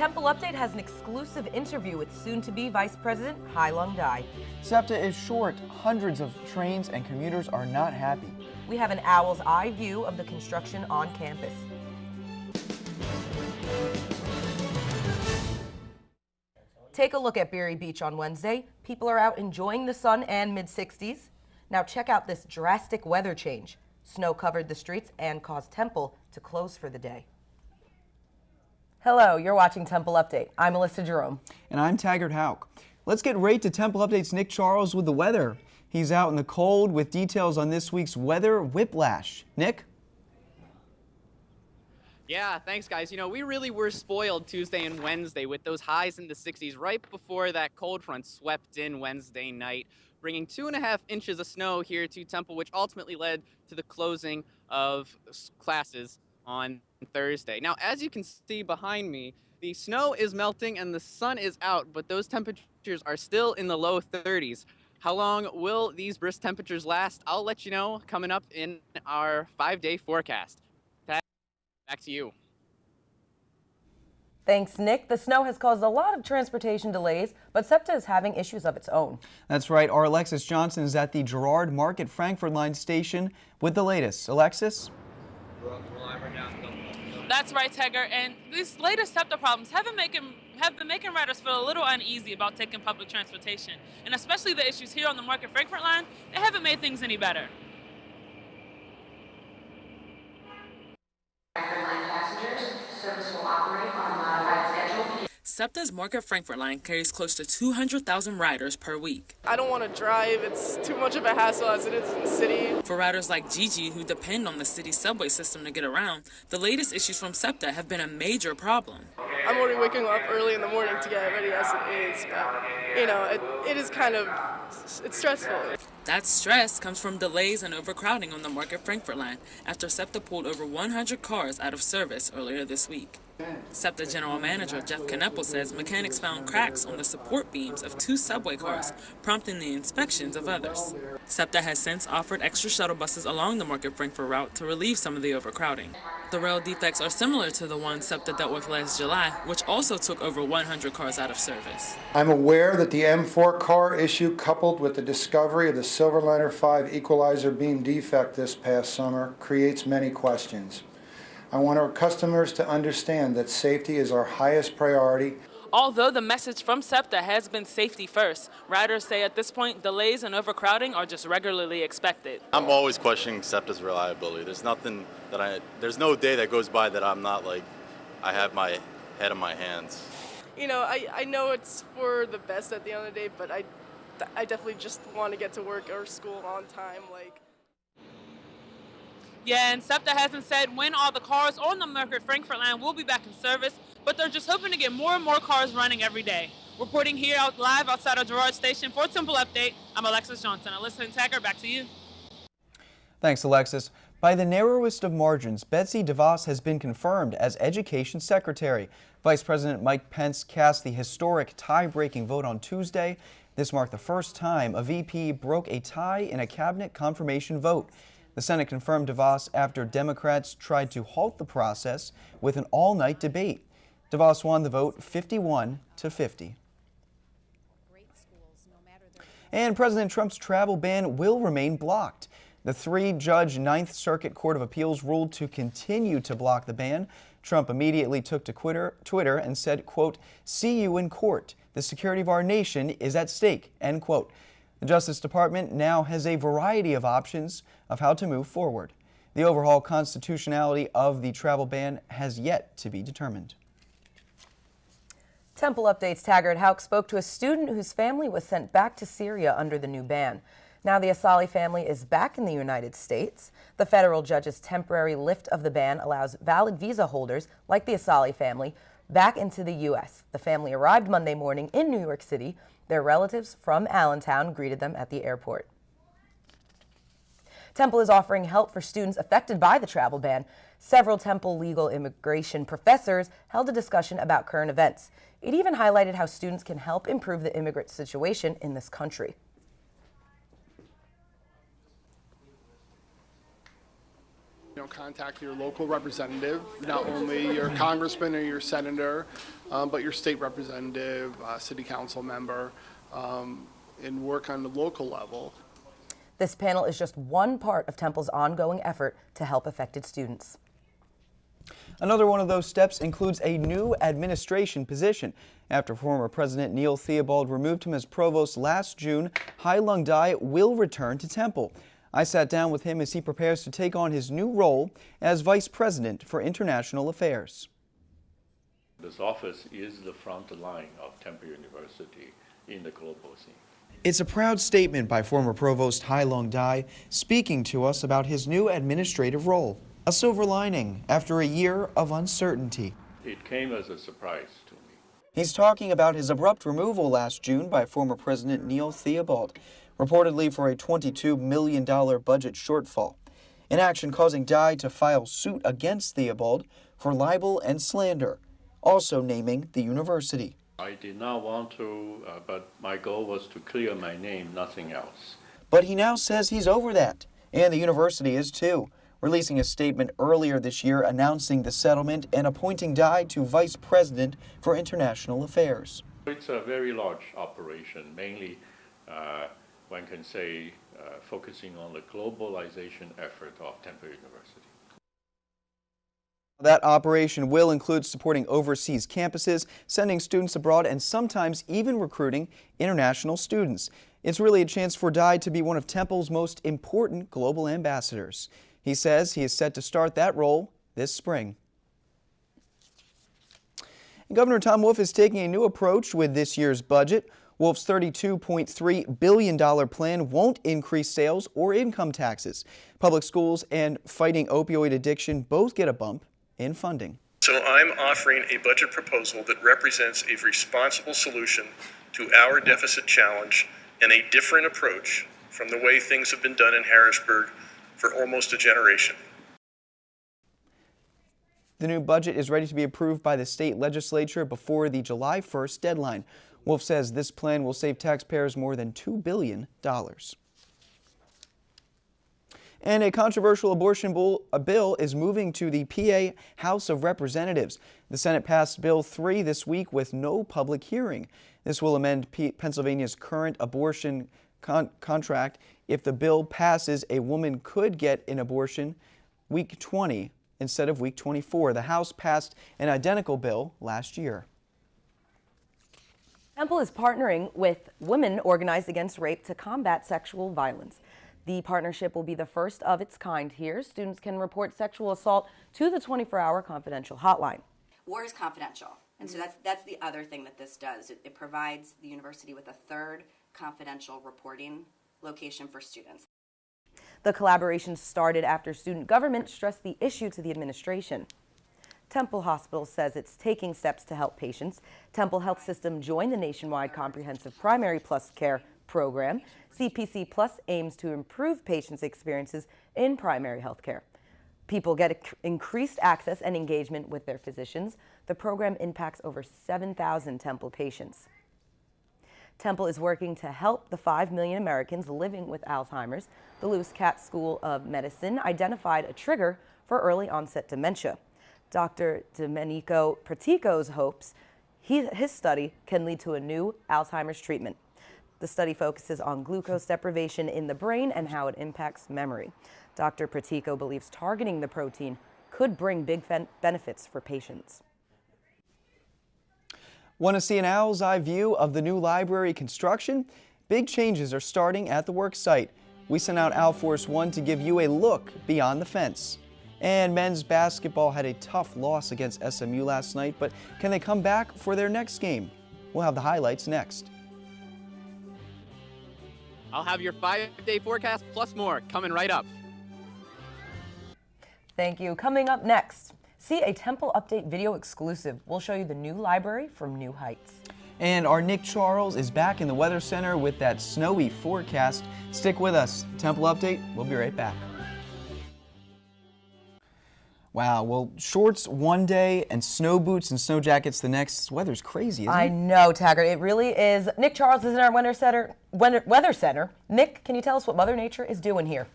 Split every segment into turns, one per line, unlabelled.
Temple Update has an exclusive interview with soon-to-be Vice President Hai Lung Dai.
SEPTA is short. Hundreds of trains and commuters are not happy.
We have an owl's eye view of the construction on campus. Take a look at Berry Beach on Wednesday. People are out enjoying the sun and mid-60s. Now check out this drastic weather change. Snow covered the streets and caused Temple to close for the day. Hello, you're watching Temple Update. I'm Alyssa Jerome.
And I'm Taggart Hauk. Let's get right to Temple Update's Nick Charles with the weather. He's out in the cold with details on this week's weather whiplash. Nick?
Yeah, thanks, guys. You know, we really were spoiled Tuesday and Wednesday with those highs in the 60s right before that cold front swept in Wednesday night, bringing 2.5 inches of snow here to Temple, which ultimately led to the closing of classes on Thursday. Now, as you can see behind me, the snow is melting and the sun is out, but those temperatures are still in the low 30s. How long will these brisk temperatures last? I'll let you know coming up in our 5-day forecast. Back to you.
Thanks, Nick. The snow has caused a lot of transportation delays, but SEPTA is having issues of its own.
That's right. Our Alexis Johnson is at the Girard Market Frankfurt line station with the latest. Alexis?
That's right, Taggart. And these latest SEPTA problems have been making riders feel a little uneasy about taking public transportation. And especially the issues here on the Market Frankfurt line, they haven't made things any better.
Service will operate on a modified schedule.
SEPTA's Market Frankfurt line carries close to 200,000 riders per week.
I don't want to drive. It's too much of a hassle as it is in the city.
For riders like Gigi, who depend on the city's subway system to get around, the latest issues from SEPTA have been a major problem.
I'm already waking up early in the morning to get ready as it is, but, you know, it is kind of, it's stressful.
That stress comes from delays and overcrowding on the Market Frankfurt line after SEPTA pulled over 100 cars out of service earlier this week. SEPTA General Manager Jeff Kneppel says mechanics found cracks on the support beams of 2 subway cars, prompting the inspections of others. SEPTA has since offered extra shuttle buses along the Market Frankfurt route to relieve some of the overcrowding. The rail defects are similar to the ones SEPTA dealt with last July, which also took over 100 cars out of service.
I'm aware that the M4 car issue, coupled with the discovery of the Silverliner 5 equalizer beam defect this past summer, creates many questions. I want our customers to understand that safety is our highest priority.
Although the message from SEPTA has been safety first, riders say at this point delays and overcrowding are just regularly expected.
I'm always questioning SEPTA's reliability. There's no day that goes by that I'm not like, I have my head in my hands.
You know, I know it's for the best at the end of the day, but I definitely just want to get to work or school on time.
Yeah, and SEPTA hasn't said when all the cars on the Market Frankfurt line will be back in service, but they're just hoping to get more and more cars running every day. Reporting here live outside of Girard Station for Temple Update, I'm Alexis Johnson. Alyssa and Taggart, back to you.
Thanks, Alexis. By the narrowest of margins, Betsy DeVos has been confirmed as Education Secretary. Vice President Mike Pence cast the historic tie-breaking vote on Tuesday. This marked the first time a VP broke a tie in a cabinet confirmation vote. The Senate confirmed DeVos after Democrats tried to halt the process with an all-night debate. DeVos won the vote 51-50. And President Trump's travel ban will remain blocked. The 3-judge Ninth Circuit Court of Appeals ruled to continue to block the ban. Trump immediately took to Twitter and said, quote, "See you in court. The security of our nation is at stake," end quote. The Justice Department now has a variety of options of how to move forward. The overall constitutionality of the travel ban has yet to be determined.
Temple Update's Taggart Hauk spoke to a student whose family was sent back to Syria under the new ban. Now the Asali family is back in the United States. The federal judge's temporary lift of the ban allows valid visa holders, like the Asali family, back into the U.S. The family arrived Monday morning in New York City. Their relatives from Allentown greeted them at the airport. Temple is offering help for students affected by the travel ban. Several Temple legal immigration professors held a discussion about current events. It even highlighted how students can help improve the immigrant situation in this country.
Contact your local representative, not only your congressman or your senator, but your state representative, city council member, and work on the local level.
This panel is just one part of Temple's ongoing effort to help affected students.
Another one of those steps includes a new administration position. After former President Neil Theobald removed him as provost last June, Hai Lung Dai will return to Temple. I sat down with him as he prepares to take on his new role as Vice President for International Affairs.
This office is the front line of Temple University in the global scene.
It's a proud statement by former Provost Hai Lung Dai speaking to us about his new administrative role. A silver lining after a year of uncertainty.
It came as a surprise to me.
He's talking about his abrupt removal last June by former President Neil Theobald, reportedly for a $22 million budget shortfall. An action causing Dai to file suit against Theobald for libel and slander, also naming the university.
I did not want to, but my goal was to clear my name, nothing else.
But he now says he's over that, and the university is too, releasing a statement earlier this year announcing the settlement and appointing Dai to Vice President for International Affairs.
It's a very large operation, mainly, one can say, focusing on the globalization effort of Temple University.
That operation will include supporting overseas campuses, sending students abroad, and sometimes even recruiting international students. It's really a chance for Dai to be one of Temple's most important global ambassadors. He says he is set to start that role this spring. And Governor Tom Wolf is taking a new approach with this year's budget. Wolf's $32.3 billion plan won't increase sales or income taxes. Public schools and fighting opioid addiction both get a bump in funding.
So I'm offering a budget proposal that represents a responsible solution to our deficit challenge and a different approach from the way things have been done in Harrisburg for almost a generation.
The new budget is ready to be approved by the state legislature before the July 1st deadline. Wolf says this plan will save taxpayers more than $2 billion. And a controversial abortion bill is moving to the PA House of Representatives. The Senate passed Bill 3 this week with no public hearing. This will amend Pennsylvania's current abortion contract. If the bill passes, a woman could get an abortion week 20 instead of week 24. The House passed an identical bill last year.
Temple is partnering with Women Organized Against Rape to combat sexual violence. The partnership will be the first of its kind here. Students can report sexual assault to the 24-hour confidential hotline.
War is confidential, and so that's the other thing that this does. It provides the university with a third confidential reporting location for students.
The collaboration started after student government stressed the issue to the administration. Temple Hospital says it's taking steps to help patients. Temple Health System joined the nationwide Comprehensive Primary Plus Care program. CPC Plus aims to improve patients' experiences in primary health care. People get increased access and engagement with their physicians. The program impacts over 7,000 Temple patients. Temple is working to help the 5 million Americans living with Alzheimer's. The Lewis Katz School of Medicine identified a trigger for early onset dementia. Dr. Domenico Pratico's hopes his study can lead to a new Alzheimer's treatment. The study focuses on glucose deprivation in the brain and how it impacts memory. Dr. Pratico believes targeting the protein could bring big benefits for patients.
Want to see an owl's eye view of the new library construction? Big changes are starting at the work site. We sent out Owl Force 1 to give you a look beyond the fence. And men's basketball had a tough loss against SMU last night, but can they come back for their next game? We'll have the highlights next.
I'll have your 5-day forecast plus more coming right up.
Thank you. Coming up next, see a Temple Update video exclusive. We'll show you the new library from New Heights.
And our Nick Charles is back in the Weather Center with that snowy forecast. Stick with us. Temple Update, we'll be right back. Wow, well, shorts one day and snow boots and snow jackets the next. This weather's crazy, isn't it?
I know, Taggart. It really is. Nick Charles is in our Weather Center. Nick, can you tell us what Mother Nature is doing here?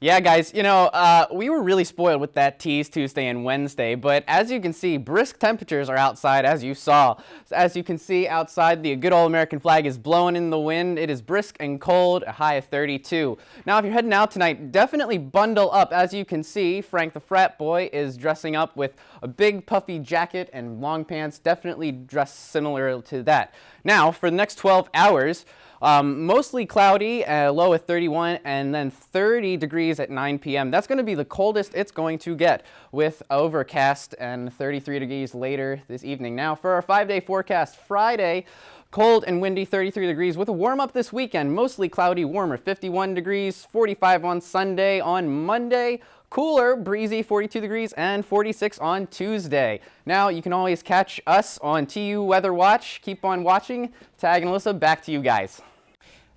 Yeah, guys, we were really spoiled with that tease Tuesday and Wednesday, but as you can see, brisk temperatures are outside, as you saw. As you can see outside, the good old American flag is blowing in the wind. It is brisk and cold, a high of 32. Now, if you're heading out tonight, definitely bundle up. As you can see, Frank the frat boy is dressing up with a big puffy jacket and long pants, definitely dressed similar to that. Now, for the next 12 hours, mostly cloudy, low at 31, and then 30 degrees at 9 p.m. That's going to be the coldest it's going to get, with overcast and 33 degrees later this evening. Now for our 5-day forecast, Friday, cold and windy, 33 degrees, with a warm up this weekend, mostly cloudy, warmer, 51 degrees, 45 on Sunday. On Monday, cooler, breezy, 42 degrees, and 46 on Tuesday. Now, you can always catch us on TU Weather Watch. Keep on watching. Tag and Alyssa, back to you guys.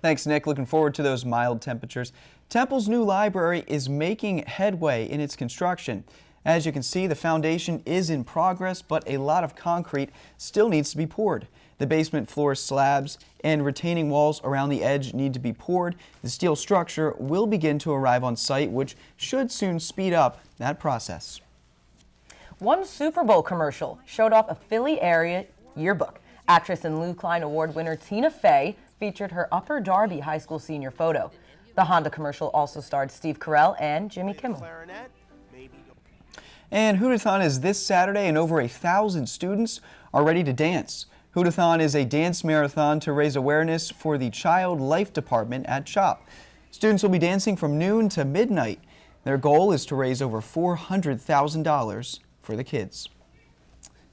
Thanks, Nick. Looking forward to those mild temperatures. Temple's new library is making headway in its construction. As you can see, the foundation is in progress, but a lot of concrete still needs to be poured. The basement floor slabs and retaining walls around the edge need to be poured. The steel structure will begin to arrive on site, which should soon speed up that process.
One Super Bowl commercial showed off a Philly area yearbook. Actress and Lou Klein Award winner Tina Fey featured her Upper Darby High School senior photo. The Honda commercial also starred Steve Carell and Jimmy Kimmel.
And Hootathon is this Saturday, and over 1,000 students are ready to dance. Hootathon is a dance marathon to raise awareness for the Child Life Department at CHOP. Students will be dancing from noon to midnight. Their goal is to raise over $400,000 for the kids.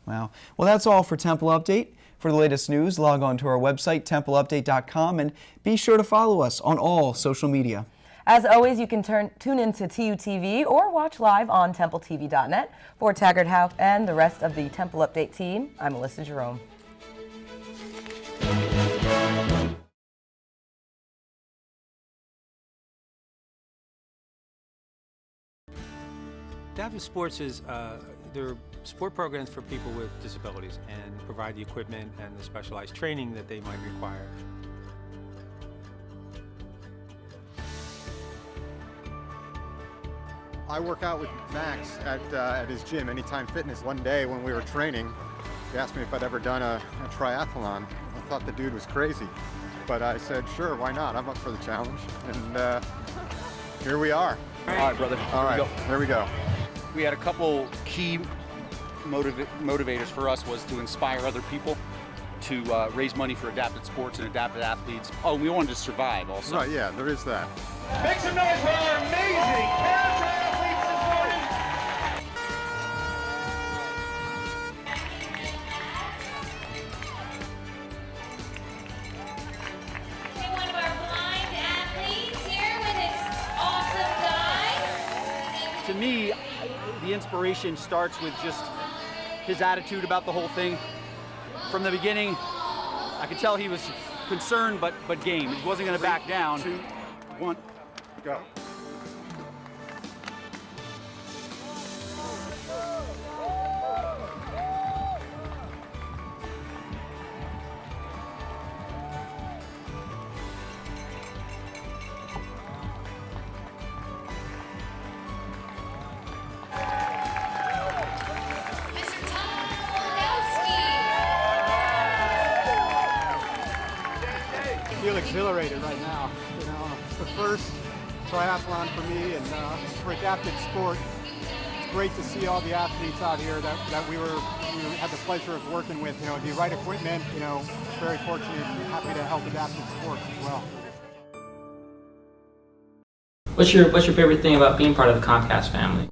Wow. Well, that's all for Temple Update. For the latest news, log on to our website, templeupdate.com, and be sure to follow us on all social media.
As always, you can tune into TU TV or watch live on templetv.net. For Taggart Howe and the rest of the Temple Update team, I'm Alyssa Jerome.
Adaptive sports is they're sport programs for people with disabilities and provide the equipment and the specialized training that they might require.
I work out with Max at his gym, Anytime Fitness. One day when we were training, he asked me if I'd ever done a triathlon. I thought the dude was crazy, but I said, sure, why not? I'm up for the challenge, and here we are.
All right, brother.
All right, here we go.
We had a couple key motivators for us was to inspire other people to raise money for adapted sports and adapted athletes. Oh, we wanted to survive also.
Right, yeah, there is that.
Make some noise for our amazing para-triathletes this morning.
Okay, one of our blind athletes here with his awesome guide.
To me, the inspiration starts with just his attitude about the whole thing. From the beginning, I could tell he was concerned but game. He wasn't going to back down.
2, 1, go.
I feel exhilarated right now. You know, it's the first triathlon for me, and for adapted sport, it's great to see all the athletes out here that we had the pleasure of working with. You know, the right equipment. You know, very fortunate and happy to help adapted sports as well.
What's your favorite thing about being part of the Comcast family?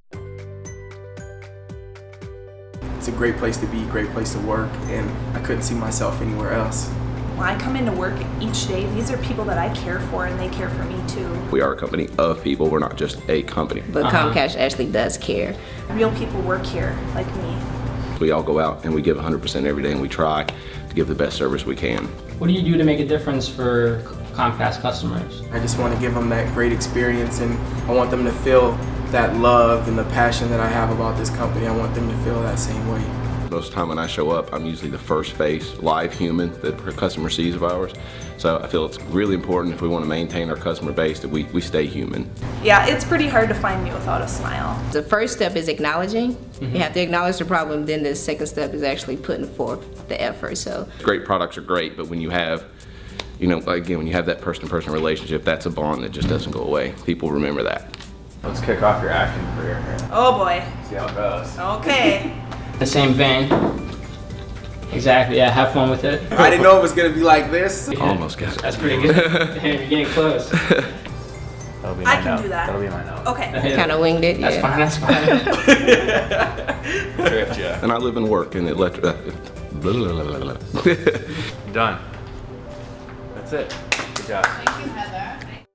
It's a great place to be, great place to work, and I couldn't see myself anywhere else.
When I come into work each day, these are people that I care for, and they care for me too.
We are a company of people, we're not just a company.
But Comcast actually does care. Real people work here, like me.
We all go out and we give 100% every day, and we try to give the best service we can.
What do you do to make a difference for Comcast customers?
I just want to give them that great experience, and I want them to feel that love and the passion that I have about this company. I want them to feel that same way.
Most of the time when I show up, I'm usually the first face, live human that a customer sees of ours. So I feel it's really important if we want to maintain our customer base that we stay human.
Yeah, it's pretty hard to find me without a smile.
The first step is acknowledging. You have to acknowledge the problem, then the second step is actually putting forth the effort. So
Great products are great, but when you have, you know, again, when you have that person-to-person relationship, that's a bond that just doesn't go away. People remember that.
Let's kick off your acting career here.
Oh boy.
See how it goes.
Okay.
The same vein. Exactly, yeah, have fun with it.
I didn't know it was gonna be like this.
Almost got it.
That's pretty good. You're getting close.
That'll be
I
my
can
note.
do that.
That'll be my note.
Okay.
kind of winged it.
That's
Yeah.
fine, that's fine.
And I live and work in
Done. That's it. Good job.
Thank you, Heather.